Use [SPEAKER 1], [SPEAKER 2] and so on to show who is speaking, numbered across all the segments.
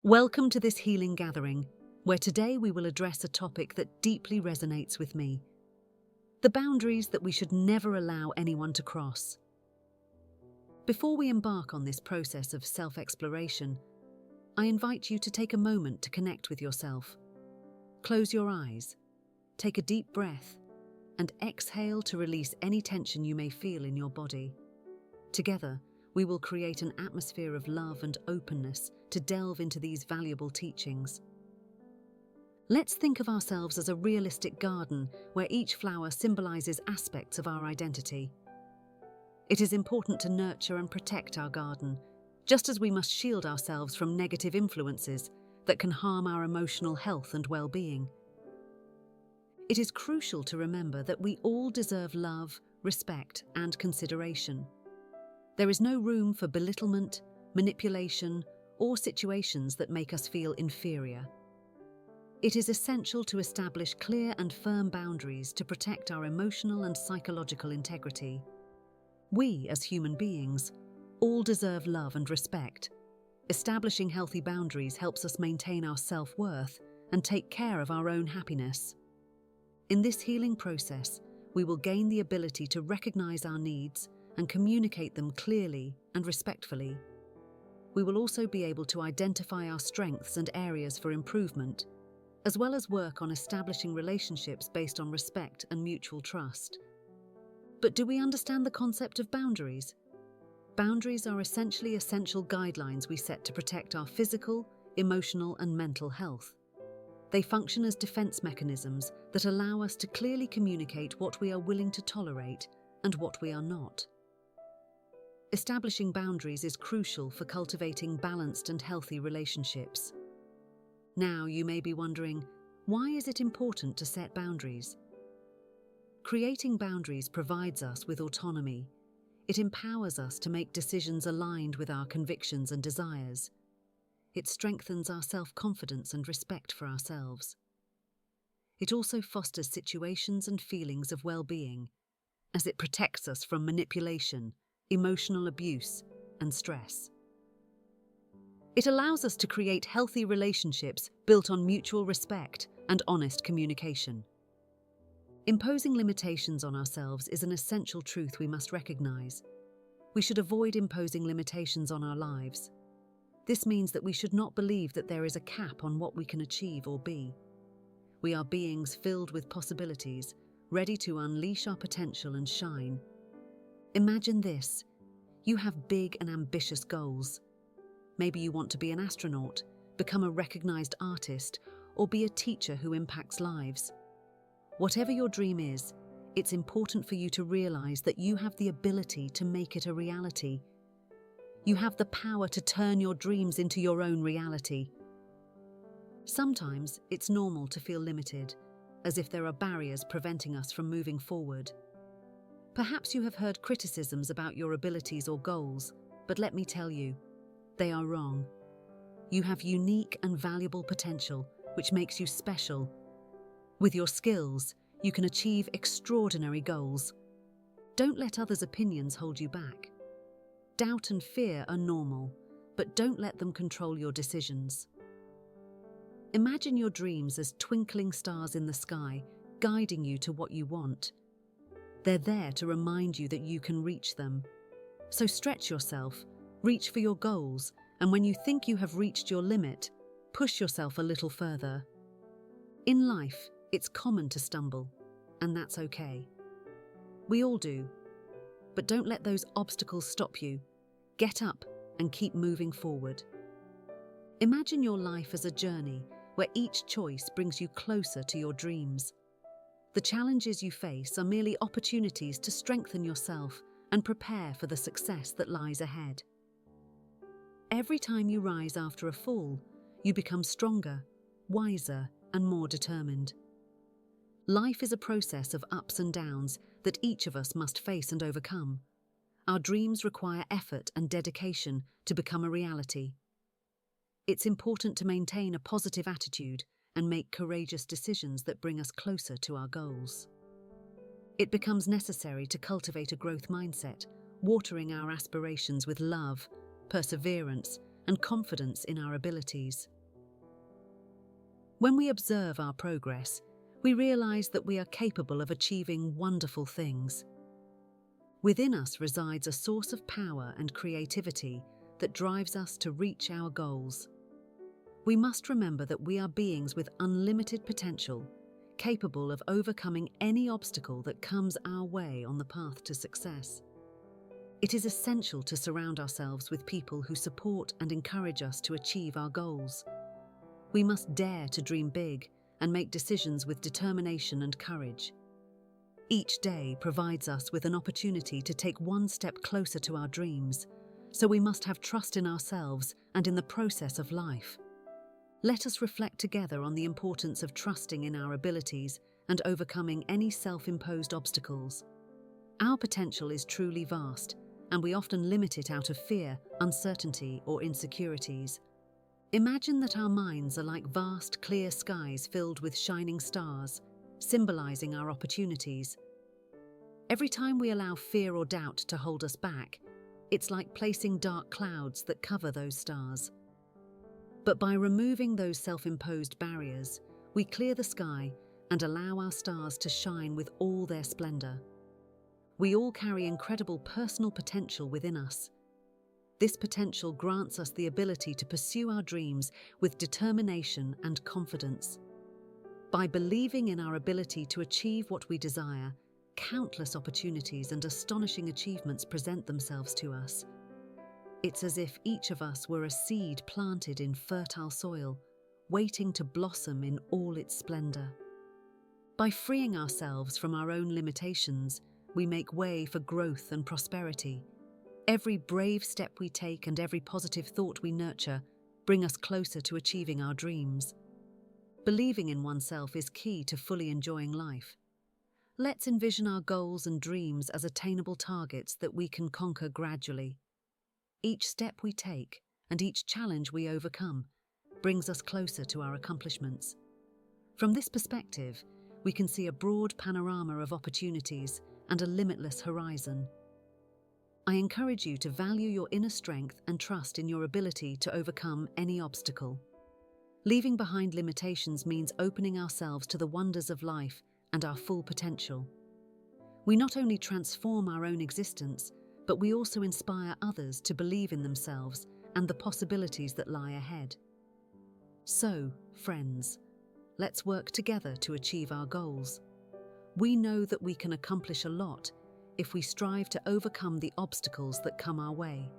[SPEAKER 1] Welcome to this healing gathering, where today we will address a topic that deeply resonates with me: the boundaries that we should never allow anyone to cross. Before we embark on this process of self-exploration, I invite you to take a moment to connect with yourself. Close your eyes, take a deep breath, and exhale to release any tension you may feel in your body. Together, we will create an atmosphere of love and openness to delve into these valuable teachings. Let's think of ourselves as a realistic garden where each flower symbolizes aspects of our identity. It is important to nurture and protect our garden, just as we must shield ourselves from negative influences that can harm our emotional health and well-being. It is crucial to remember that we all deserve love, respect, and consideration. There is no room for belittlement, manipulation, or situations that make us feel inferior. It is essential to establish clear and firm boundaries to protect our emotional and psychological integrity. We, as human beings, all deserve love and respect. Establishing healthy boundaries helps us maintain our self-worth and take care of our own happiness. In this healing process, we will gain the ability to recognize our needs and communicate them clearly and respectfully. We will also be able to identify our strengths and areas for improvement, as well as work on establishing relationships based on respect and mutual trust. But do we understand the concept of boundaries? Boundaries are essentially essential guidelines we set to protect our physical, emotional, and mental health. They function as defense mechanisms that allow us to clearly communicate what we are willing to tolerate and what we are not. Establishing boundaries is crucial for cultivating balanced and healthy relationships. Now, you may be wondering, why is it important to set boundaries? Creating boundaries provides us with autonomy. It empowers us to make decisions aligned with our convictions and desires. It strengthens our self-confidence and respect for ourselves. It also fosters situations and feelings of well-being, as it protects us from manipulation, emotional abuse, and stress. It allows us to create healthy relationships built on mutual respect and honest communication. Imposing limitations on ourselves is an essential truth we must recognize. We should avoid imposing limitations on our lives. This means that we should not believe that there is a cap on what we can achieve or be. We are beings filled with possibilities, ready to unleash our potential and shine. Imagine this: you have big and ambitious goals. Maybe you want to be an astronaut, become a recognized artist, or be a teacher who impacts lives. Whatever your dream is, it's important for you to realize that you have the ability to make it a reality. You have the power to turn your dreams into your own reality. Sometimes it's normal to feel limited, as if there are barriers preventing us from moving forward. Perhaps you have heard criticisms about your abilities or goals, but let me tell you, they are wrong. You have unique and valuable potential, which makes you special. With your skills, you can achieve extraordinary goals. Don't let others' opinions hold you back. Doubt and fear are normal, but don't let them control your decisions. Imagine your dreams as twinkling stars in the sky, guiding you to what you want. They're there to remind you that you can reach them. So stretch yourself, reach for your goals, and when you think you have reached your limit, push yourself a little further. In life, it's common to stumble, and that's okay. We all do. But don't let those obstacles stop you. Get up and keep moving forward. Imagine your life as a journey where each choice brings you closer to your dreams. The challenges you face are merely opportunities to strengthen yourself and prepare for the success that lies ahead. Every time you rise after a fall, you become stronger, wiser, and more determined. Life is a process of ups and downs that each of us must face and overcome. Our dreams require effort and dedication to become a reality. It's important to maintain a positive attitude and make courageous decisions that bring us closer to our goals. It becomes necessary to cultivate a growth mindset, watering our aspirations with love, perseverance, and confidence in our abilities. When we observe our progress, we realize that we are capable of achieving wonderful things. Within us resides a source of power and creativity that drives us to reach our goals. We must remember that we are beings with unlimited potential, capable of overcoming any obstacle that comes our way on the path to success. It is essential to surround ourselves with people who support and encourage us to achieve our goals. We must dare to dream big and make decisions with determination and courage. Each day provides us with an opportunity to take one step closer to our dreams, so we must have trust in ourselves and in the process of life. Let us reflect together on the importance of trusting in our abilities and overcoming any self-imposed obstacles. Our potential is truly vast, and we often limit it out of fear, uncertainty, or insecurities. Imagine that our minds are like vast, clear skies filled with shining stars, symbolizing our opportunities. Every time we allow fear or doubt to hold us back, it's like placing dark clouds that cover those stars. But by removing those self-imposed barriers, we clear the sky and allow our stars to shine with all their splendor. We all carry incredible personal potential within us. This potential grants us the ability to pursue our dreams with determination and confidence. By believing in our ability to achieve what we desire, countless opportunities and astonishing achievements present themselves to us. It's as if each of us were a seed planted in fertile soil, waiting to blossom in all its splendor. By freeing ourselves from our own limitations, we make way for growth and prosperity. Every brave step we take and every positive thought we nurture bring us closer to achieving our dreams. Believing in oneself is key to fully enjoying life. Let's envision our goals and dreams as attainable targets that we can conquer gradually. Each step we take and each challenge we overcome brings us closer to our accomplishments. From this perspective, we can see a broad panorama of opportunities and a limitless horizon. I encourage you to value your inner strength and trust in your ability to overcome any obstacle. Leaving behind limitations means opening ourselves to the wonders of life and our full potential. We not only transform our own existence, but we also inspire others to believe in themselves and the possibilities that lie ahead. So, friends, let's work together to achieve our goals. We know that we can accomplish a lot if we strive to overcome the obstacles that come our way.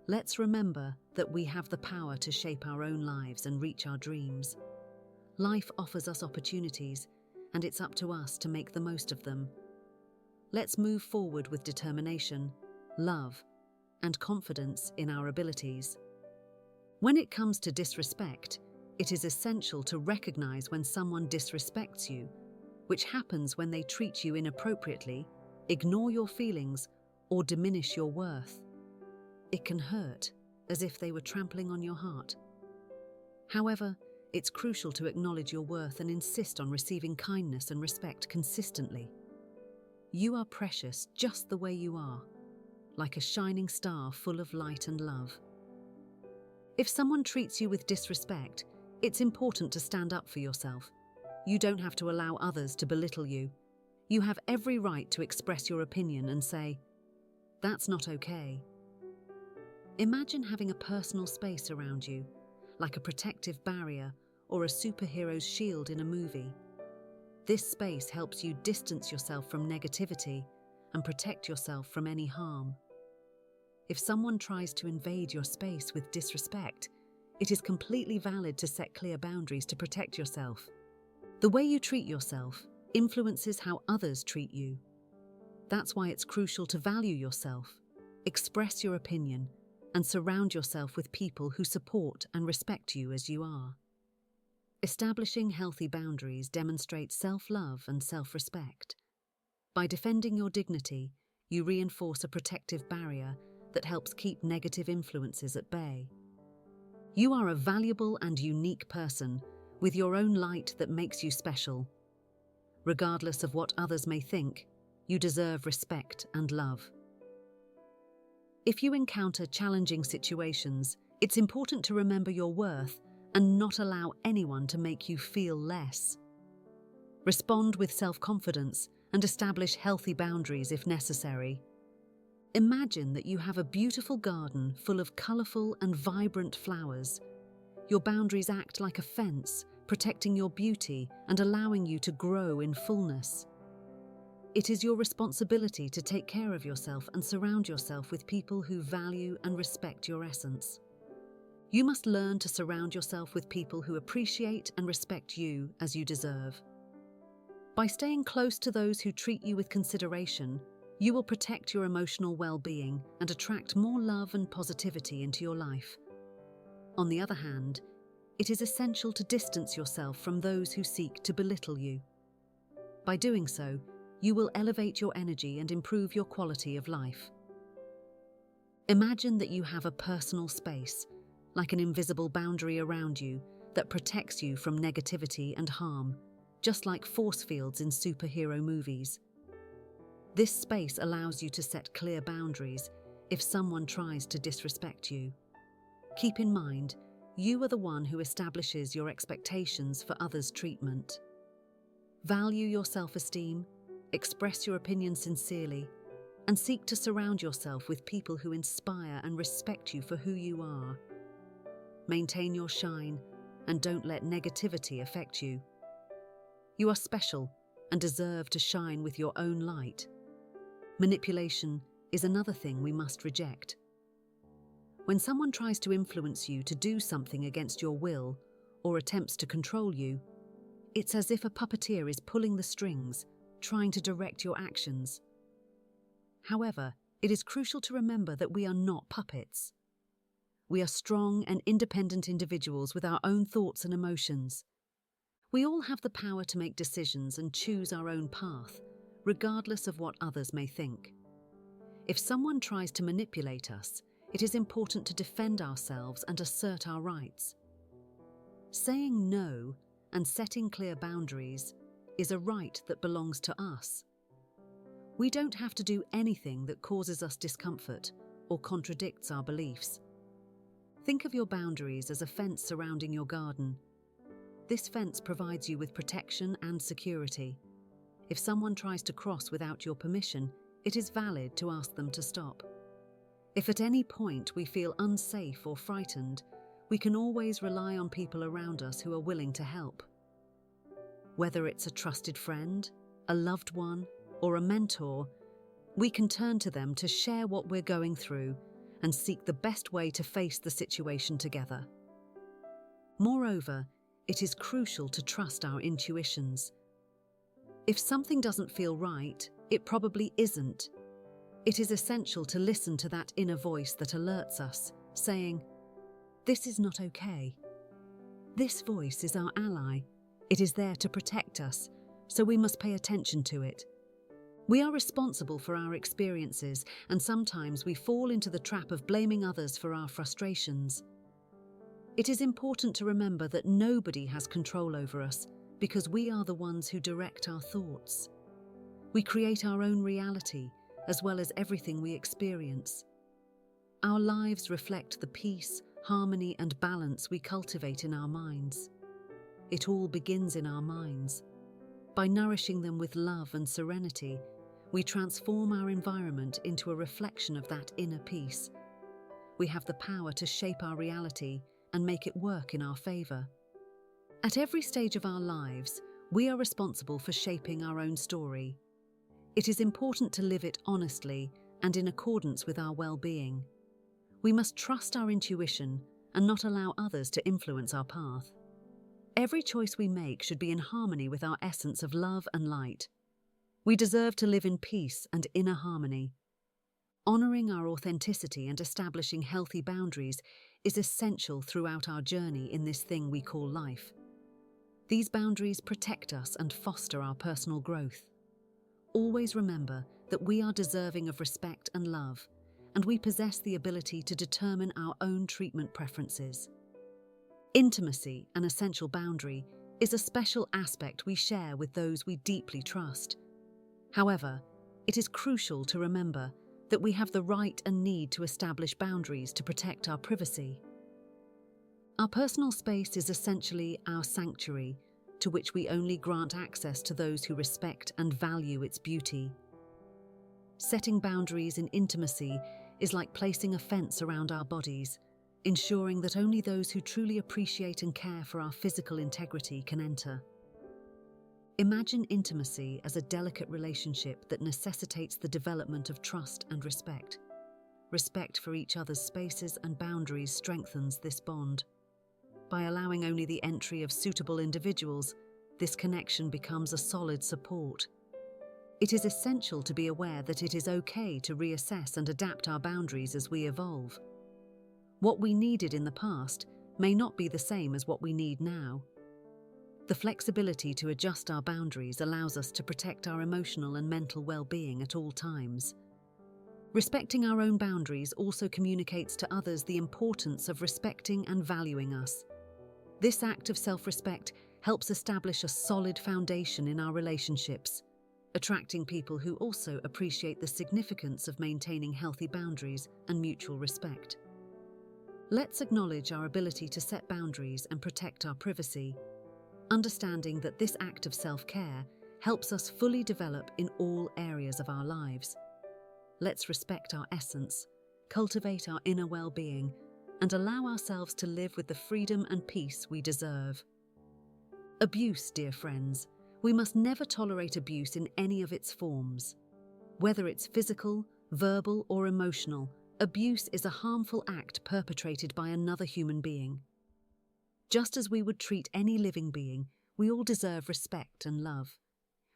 [SPEAKER 1] Let's remember that we have the power to shape our own lives and reach our dreams. Life offers us opportunities, and it's up to us to make the most of them. Let's move forward with determination, love, and confidence in our abilities. When it comes to disrespect, it is essential to recognize when someone disrespects you, which happens when they treat you inappropriately, ignore your feelings, or diminish your worth. It can hurt, as if they were trampling on your heart. However, it's crucial to acknowledge your worth and insist on receiving kindness and respect consistently. You are precious just the way you are, like a shining star full of light and love. If someone treats you with disrespect, it's important to stand up for yourself. You don't have to allow others to belittle you. You have every right to express your opinion and say, "That's not okay." Imagine having a personal space around you, like a protective barrier or a superhero's shield in a movie. This space helps you distance yourself from negativity and protect yourself from any harm. If someone tries to invade your space with disrespect, it is completely valid to set clear boundaries to protect yourself. The way you treat yourself influences how others treat you. That's why it's crucial to value yourself, express your opinion, and surround yourself with people who support and respect you as you are. Establishing healthy boundaries demonstrates self-love and self-respect. By defending your dignity, you reinforce a protective barrier that helps keep negative influences at bay. You are a valuable and unique person with your own light that makes you special. Regardless of what others may think, you deserve respect and love. If you encounter challenging situations, It's important to remember your worth and not allow anyone to make you feel less. Respond with self-confidence and establish healthy boundaries if necessary. Imagine that you have a beautiful garden full of colourful and vibrant flowers. Your boundaries act like a fence, protecting your beauty and allowing you to grow in fullness. It is your responsibility to take care of yourself and surround yourself with people who value and respect your essence. You must learn to surround yourself with people who appreciate and respect you as you deserve. By staying close to those who treat you with consideration, you will protect your emotional well-being and attract more love and positivity into your life. On the other hand, it is essential to distance yourself from those who seek to belittle you. By doing so, you will elevate your energy and improve your quality of life. Imagine that you have a personal space, like an invisible boundary around you that protects you from negativity and harm, just like force fields in superhero movies. This space allows you to set clear boundaries if someone tries to disrespect you. Keep in mind, you are the one who establishes your expectations for others' treatment. Value your self-esteem, express your opinions sincerely, and seek to surround yourself with people who inspire and respect you for who you are. Maintain your shine and don't let negativity affect you. You are special and deserve to shine with your own light. Manipulation is another thing we must reject. When someone tries to influence you to do something against your will or attempts to control you, it's as if a puppeteer is pulling the strings, trying to direct your actions. However, it is crucial to remember that we are not puppets. We are strong and independent individuals with our own thoughts and emotions. We all have the power to make decisions and choose our own path, regardless of what others may think. If someone tries to manipulate us, it is important to defend ourselves and assert our rights. Saying no and setting clear boundaries is a right that belongs to us. We don't have to do anything that causes us discomfort or contradicts our beliefs. Think of your boundaries as a fence surrounding your garden. This fence provides you with protection and security. If someone tries to cross without your permission, it is valid to ask them to stop. If at any point we feel unsafe or frightened, we can always rely on people around us who are willing to help. Whether it's a trusted friend, a loved one, or a mentor, we can turn to them to share what we're going through and seek the best way to face the situation together. Moreover, it is crucial to trust our intuitions. If something doesn't feel right, it probably isn't. It is essential to listen to that inner voice that alerts us, saying, "This is not okay." This voice is our ally. It is there to protect us, so we must pay attention to it. We are responsible for our experiences, and sometimes we fall into the trap of blaming others for our frustrations. It is important to remember that nobody has control over us because we are the ones who direct our thoughts. We create our own reality, as well as everything we experience. Our lives reflect the peace, harmony, and balance we cultivate in our minds. It all begins in our minds. By nourishing them with love and serenity, we transform our environment into a reflection of that inner peace. We have the power to shape our reality and make it work in our favor. At every stage of our lives, we are responsible for shaping our own story. It is important to live it honestly and in accordance with our well-being. We must trust our intuition and not allow others to influence our path. Every choice we make should be in harmony with our essence of love and light. We deserve to live in peace and inner harmony. Honoring our authenticity and establishing healthy boundaries is essential throughout our journey in this thing we call life. These boundaries protect us and foster our personal growth. Always remember that we are deserving of respect and love, and we possess the ability to determine our own treatment preferences. Intimacy, an essential boundary, is a special aspect we share with those we deeply trust. However, it is crucial to remember that we have the right and need to establish boundaries to protect our privacy. Our personal space is essentially our sanctuary, to which we only grant access to those who respect and value its beauty. Setting boundaries in intimacy is like placing a fence around our bodies, ensuring that only those who truly appreciate and care for our physical integrity can enter. Imagine intimacy as a delicate relationship that necessitates the development of trust and respect. Respect for each other's spaces and boundaries strengthens this bond. By allowing only the entry of suitable individuals, this connection becomes a solid support. It is essential to be aware that it is okay to reassess and adapt our boundaries as we evolve. What we needed in the past may not be the same as what we need now. The flexibility to adjust our boundaries allows us to protect our emotional and mental well-being at all times. Respecting our own boundaries also communicates to others the importance of respecting and valuing us. This act of self-respect helps establish a solid foundation in our relationships, attracting people who also appreciate the significance of maintaining healthy boundaries and mutual respect. Let's acknowledge our ability to set boundaries and protect our privacy, understanding that this act of self-care helps us fully develop in all areas of our lives. Let's respect our essence, cultivate our inner well-being, and allow ourselves to live with the freedom and peace we deserve. Abuse, dear friends. We must never tolerate abuse in any of its forms. Whether it's physical, verbal, or emotional, abuse is a harmful act perpetrated by another human being. Just as we would treat any living being, we all deserve respect and love.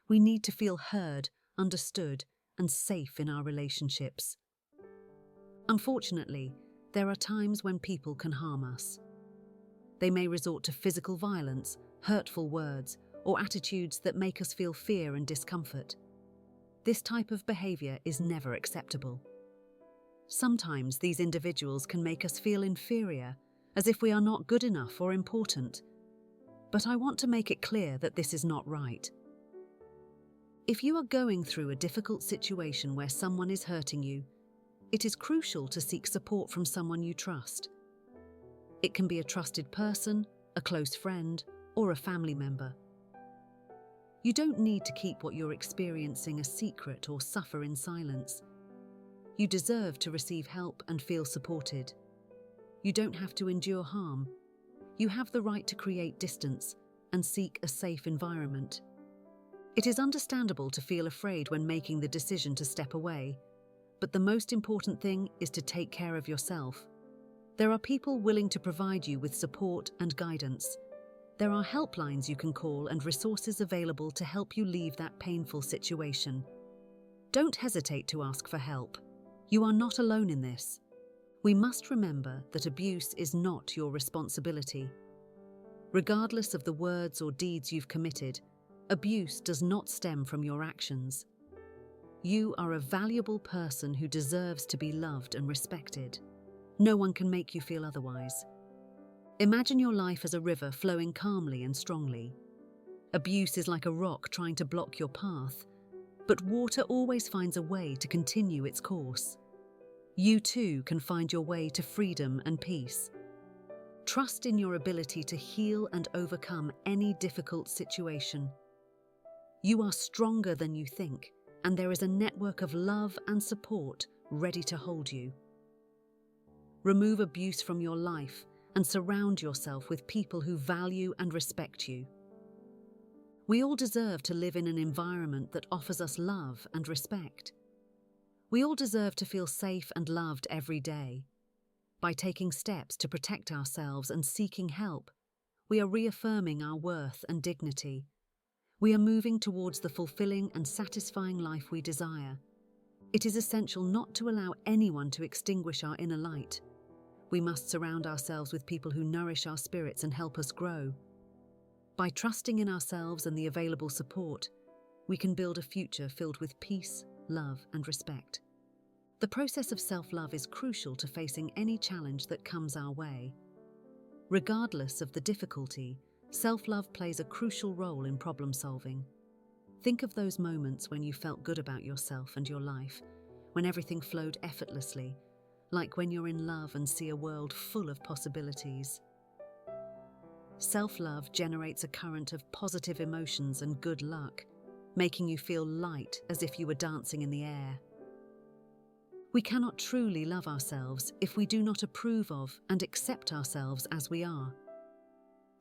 [SPEAKER 1] We need to feel heard, understood, and safe in our relationships. Unfortunately, there are times when people can harm us. They may resort to physical violence, hurtful words, or attitudes that make us feel fear and discomfort. This type of behavior is never acceptable. Sometimes these individuals can make us feel inferior, as if we are not good enough or important. But I want to make it clear that this is not right. If you are going through a difficult situation where someone is hurting you, it is crucial to seek support from someone you trust. It can be a trusted person, a close friend, or a family member. You don't need to keep what you're experiencing a secret or suffer in silence. You deserve to receive help and feel supported. You don't have to endure harm. You have the right to create distance and seek a safe environment. It is understandable to feel afraid when making the decision to step away, but the most important thing is to take care of yourself. There are people willing to provide you with support and guidance. There are helplines you can call and resources available to help you leave that painful situation. Don't hesitate to ask for help. You are not alone in this. We must remember that abuse is not your responsibility. Regardless of the words or deeds you've committed, abuse does not stem from your actions. You are a valuable person who deserves to be loved and respected. No one can make you feel otherwise. Imagine your life as a river flowing calmly and strongly. Abuse is like a rock trying to block your path, but water always finds a way to continue its course. You too can find your way to freedom and peace. Trust in your ability to heal and overcome any difficult situation. You are stronger than you think, and there is a network of love and support ready to hold you. Remove abuse from your life and surround yourself with people who value and respect you. We all deserve to live in an environment that offers us love and respect. We all deserve to feel safe and loved every day. By taking steps to protect ourselves and seeking help, we are reaffirming our worth and dignity. We are moving towards the fulfilling and satisfying life we desire. It is essential not to allow anyone to extinguish our inner light. We must surround ourselves with people who nourish our spirits and help us grow. By trusting in ourselves and the available support, we can build a future filled with peace, love, and respect. The process of self-love is crucial to facing any challenge that comes our way. Regardless of the difficulty, self-love plays a crucial role in problem-solving. Think of those moments when you felt good about yourself and your life, when everything flowed effortlessly, like when you're in love and see a world full of possibilities. Self-love generates a current of positive emotions and good luck, making you feel light as if you were dancing in the air. We cannot truly love ourselves if we do not approve of and accept ourselves as we are.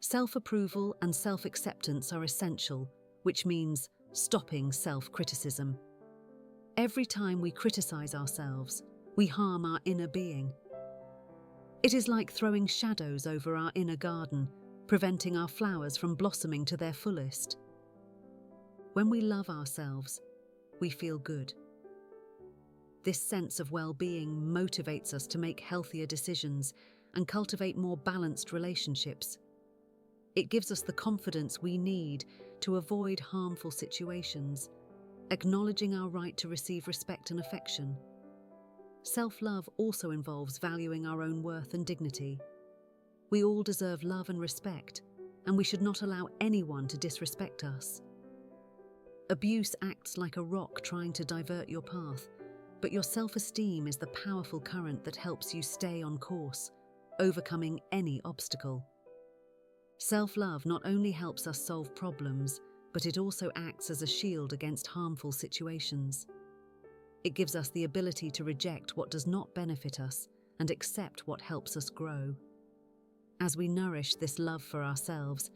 [SPEAKER 1] Self-approval and self-acceptance are essential, which means stopping self-criticism. Every time we criticize ourselves, we harm our inner being. It is like throwing shadows over our inner garden, preventing our flowers from blossoming to their fullest. When we love ourselves, we feel good. This sense of well-being motivates us to make healthier decisions and cultivate more balanced relationships. It gives us the confidence we need to avoid harmful situations, acknowledging our right to receive respect and affection. Self-love also involves valuing our own worth and dignity. We all deserve love and respect, and we should not allow anyone to disrespect us. Abuse acts like a rock trying to divert your path, but your self-esteem is the powerful current that helps you stay on course, overcoming any obstacle. Self-love not only helps us solve problems, but it also acts as a shield against harmful situations. It gives us the ability to reject what does not benefit us and accept what helps us grow. As we nourish this love for ourselves,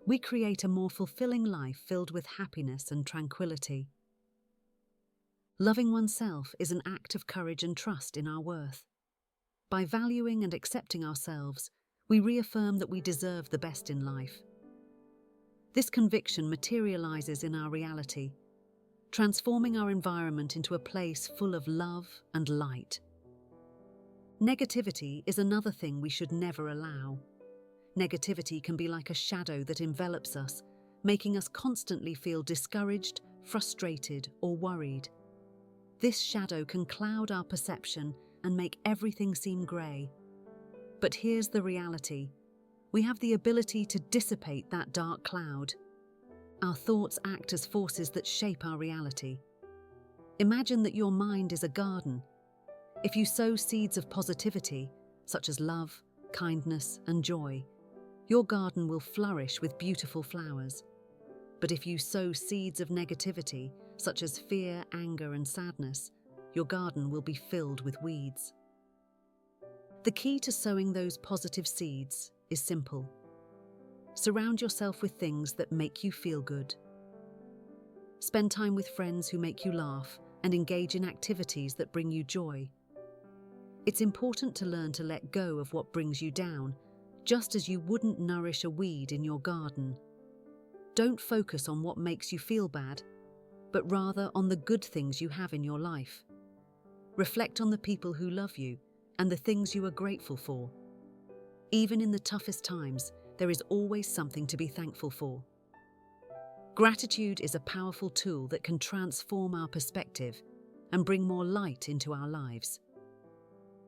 [SPEAKER 1] we create a more fulfilling life filled with happiness and tranquility. Loving oneself is an act of courage and trust in our worth. By valuing and accepting ourselves, we reaffirm that we deserve the best in life. This conviction materializes in our reality, transforming our environment into a place full of love and light. Negativity is another thing we should never allow. Negativity can be like a shadow that envelops us, making us constantly feel discouraged, frustrated, or worried. This shadow can cloud our perception and make everything seem grey. But here's the reality. We have the ability to dissipate that dark cloud. Our thoughts act as forces that shape our reality. Imagine that your mind is a garden. If you sow seeds of positivity, such as love, kindness, and joy, your garden will flourish with beautiful flowers. But if you sow seeds of negativity, such as fear, anger, and sadness, your garden will be filled with weeds. The key to sowing those positive seeds is simple. Surround yourself with things that make you feel good. Spend time with friends who make you laugh and engage in activities that bring you joy. It's important to learn to let go of what brings you down, just as you wouldn't nourish a weed in your garden. Don't focus on what makes you feel bad, but rather on the good things you have in your life. Reflect on the people who love you and the things you are grateful for. Even in the toughest times, there is always something to be thankful for. Gratitude is a powerful tool that can transform our perspective and bring more light into our lives.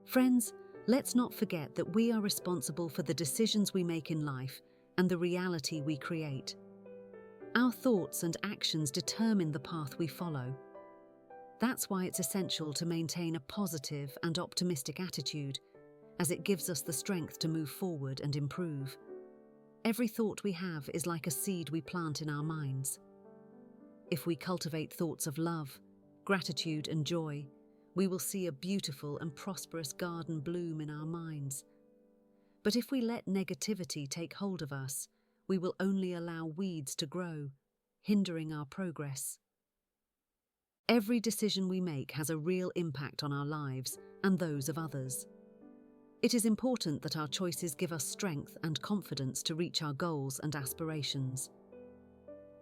[SPEAKER 1] Friends, let's not forget that we are responsible for the decisions we make in life and the reality we create. Our thoughts and actions determine the path we follow. That's why it's essential to maintain a positive and optimistic attitude, as it gives us the strength to move forward and improve. Every thought we have is like a seed we plant in our minds. If we cultivate thoughts of love, gratitude, and joy, we will see a beautiful and prosperous garden bloom in our minds. But if we let negativity take hold of us, we will only allow weeds to grow, hindering our progress. Every decision we make has a real impact on our lives and those of others. It is important that our choices give us strength and confidence to reach our goals and aspirations.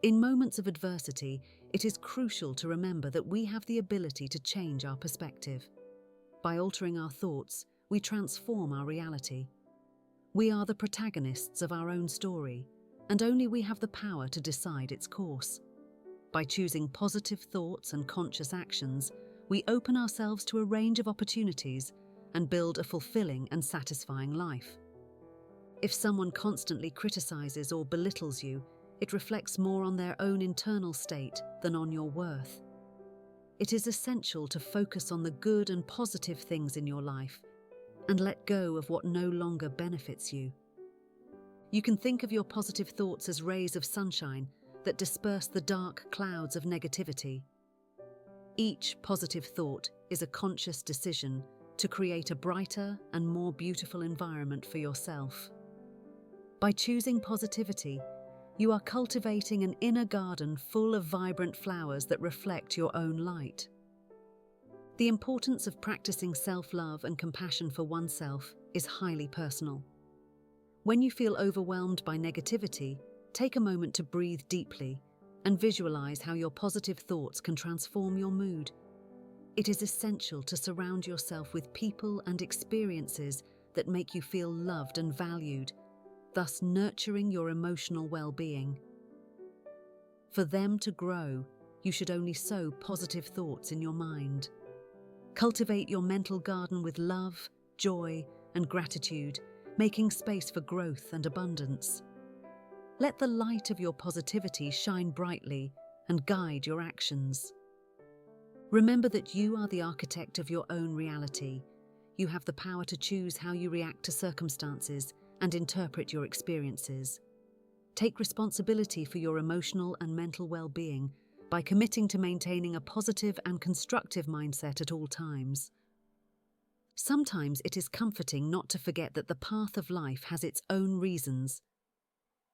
[SPEAKER 1] In moments of adversity, it is crucial to remember that we have the ability to change our perspective. By altering our thoughts, we transform our reality. We are the protagonists of our own story, and only we have the power to decide its course. By choosing positive thoughts and conscious actions, we open ourselves to a range of opportunities and build a fulfilling and satisfying life. If someone constantly criticizes or belittles you, it reflects more on their own internal state than on your worth. It is essential to focus on the good and positive things in your life and let go of what no longer benefits you. You can think of your positive thoughts as rays of sunshine that disperse the dark clouds of negativity. Each positive thought is a conscious decision to create a brighter and more beautiful environment for yourself. By choosing positivity, you are cultivating an inner garden full of vibrant flowers that reflect your own light. The importance of practicing self-love and compassion for oneself is highly personal. When you feel overwhelmed by negativity, take a moment to breathe deeply and visualize how your positive thoughts can transform your mood. It is essential to surround yourself with people and experiences that make you feel loved and valued, thus nurturing your emotional well-being. For them to grow, you should only sow positive thoughts in your mind. Cultivate your mental garden with love, joy, and gratitude, making space for growth and abundance. Let the light of your positivity shine brightly and guide your actions. Remember that you are the architect of your own reality. You have the power to choose how you react to circumstances and interpret your experiences. Take responsibility for your emotional and mental well-being by committing to maintaining a positive and constructive mindset at all times. Sometimes it is comforting not to forget that the path of life has its own reasons.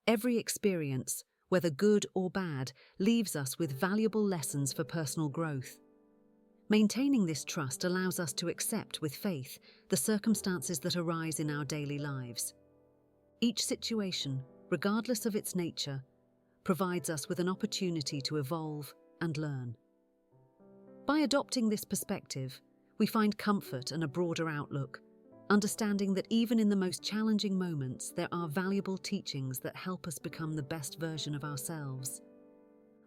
[SPEAKER 1] Every experience, whether good or bad, leaves us with valuable lessons for personal growth. Maintaining this trust allows us to accept with faith the circumstances that arise in our daily lives. Each situation, regardless of its nature, provides us with an opportunity to evolve and learn. By adopting this perspective, we find comfort and a broader outlook, understanding that even in the most challenging moments, there are valuable teachings that help us become the best version of ourselves.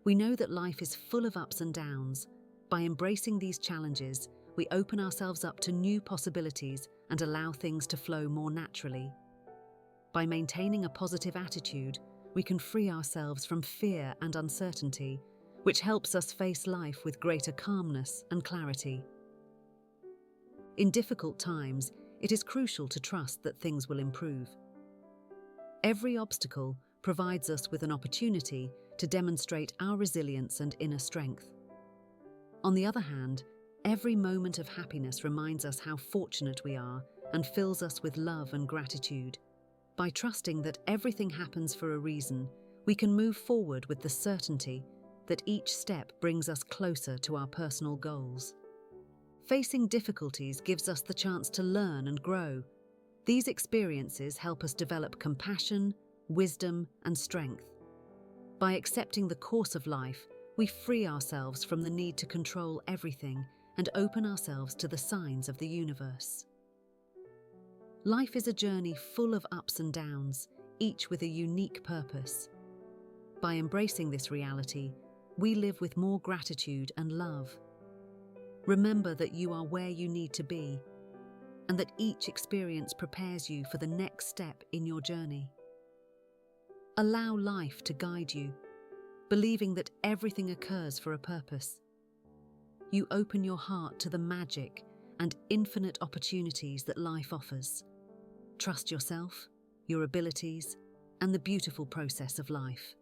[SPEAKER 1] We know that life is full of ups and downs. By embracing these challenges, we open ourselves up to new possibilities and allow things to flow more naturally. By maintaining a positive attitude, we can free ourselves from fear and uncertainty, which helps us face life with greater calmness and clarity. In difficult times, it is crucial to trust that things will improve. Every obstacle provides us with an opportunity to demonstrate our resilience and inner strength. On the other hand, every moment of happiness reminds us how fortunate we are and fills us with love and gratitude. By trusting that everything happens for a reason, we can move forward with the certainty that each step brings us closer to our personal goals. Facing difficulties gives us the chance to learn and grow. These experiences help us develop compassion, wisdom, and strength. By accepting the course of life, we free ourselves from the need to control everything and open ourselves to the signs of the universe. Life is a journey full of ups and downs, each with a unique purpose. By embracing this reality, we live with more gratitude and love. Remember that you are where you need to be, and that each experience prepares you for the next step in your journey. Allow life to guide you, believing that everything occurs for a purpose. You open your heart to the magic and infinite opportunities that life offers. Trust yourself, your abilities, and the beautiful process of life.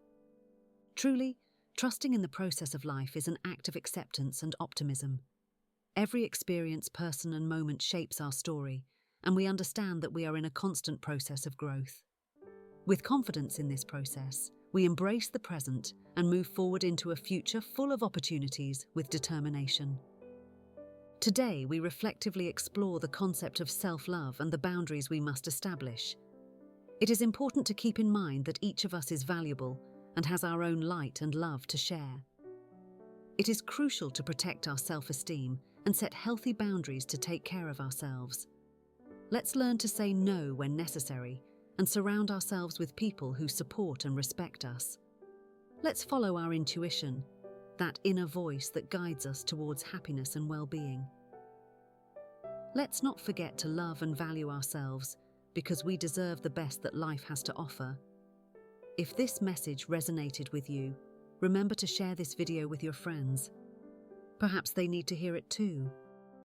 [SPEAKER 1] Truly, trusting in the process of life is an act of acceptance and optimism. Every experience, person, and moment shapes our story, and we understand that we are in a constant process of growth. With confidence in this process, we embrace the present and move forward into a future full of opportunities with determination. Today, we reflectively explore the concept of self-love and the boundaries we must establish. It is important to keep in mind that each of us is valuable and has our own light and love to share. It is crucial to protect our self-esteem and set healthy boundaries to take care of ourselves. Let's learn to say no when necessary and surround ourselves with people who support and respect us. Let's follow our intuition, that inner voice that guides us towards happiness and well-being. Let's not forget to love and value ourselves because we deserve the best that life has to offer. If this message resonated with you, remember to share this video with your friends. Perhaps they need to hear it too.